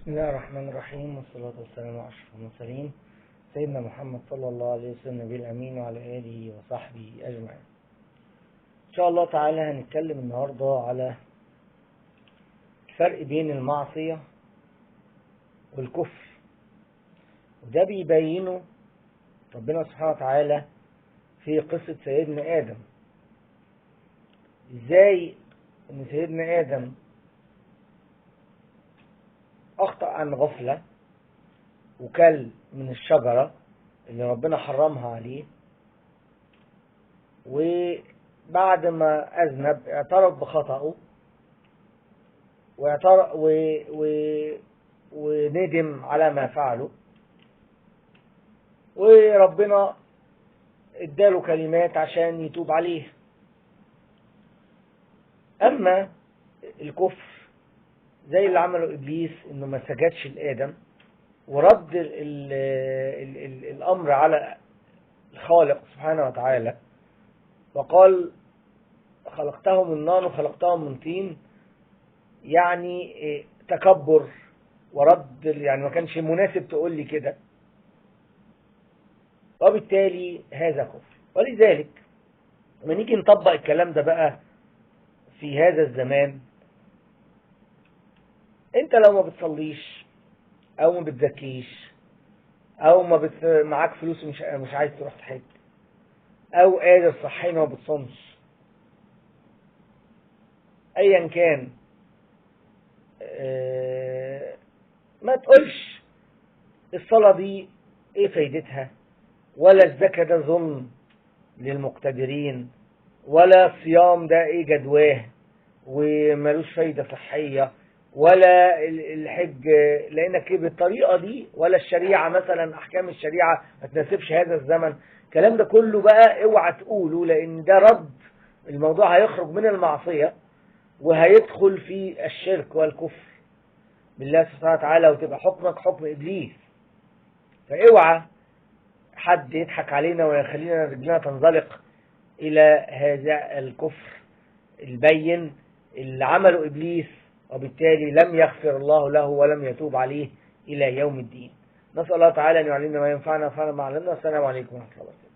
بسم الله الرحمن الرحيم، والصلاة والسلام على أشرف المرسلين سيدنا محمد صلى الله عليه وسلم النبي الأمين وعلى آله وصحبه أجمعين. إن شاء الله تعالى هنتكلم النهاردة على الفرق بين المعصية والكفر، وده بيبينه ربنا سبحانه وتعالى في قصة سيدنا آدم. إزاي إن سيدنا آدم أخطأ عن غفلة وكل من الشجرة اللي ربنا حرمها عليه، وبعد ما أذنب اعترف بخطأه وندم على ما فعله، وربنا اداله كلمات عشان يتوب عليه. أما الكفر زي اللي عمله إبليس، إنه ما سجدش لآدم ورد الأمر على الخالق سبحانه وتعالى، وقال خلقته من نار وخلقته من طين، يعني تكبر ورد، يعني ما كانش مناسب تقول لي كده، وبالتالي هذا كفر. ولذلك لما نيجي نطبق الكلام ده بقى في هذا الزمان، انت لو ما بتصليش او ما بتزكيش او معاك فلوس مش عايز تروح تحج، او قادر صحيا وما بتصومش، ايا كان، ما تقولش الصلاة دي ايه فايدتها، ولا الزكاة ده ظلم للمقتدرين، ولا الصيام ده ايه جدواه وملوش فايدة صحية، ولا الحج لانك بالطريقة دي، ولا الشريعة مثلا احكام الشريعة ما تناسبش هذا الزمن. الكلام ده كله بقى اوعى تقوله، لان ده رد. الموضوع هيخرج من المعصية وهيدخل في الشرك والكفر بالله سبحانه وتعالى، وتبقى حكمك حكم إبليس. فاوعى حد يضحك علينا ويخلينا رجلنا تنزلق إلى هذا الكفر البين اللي عمله إبليس، وبالتالي لم يغفر الله له ولم يتوب عليه إلى يوم الدين. نسأل الله تعالى أن يعلمنا ما ينفعنا وينفعنا ما علمنا. السلام عليكم ورحمة الله وبركاته.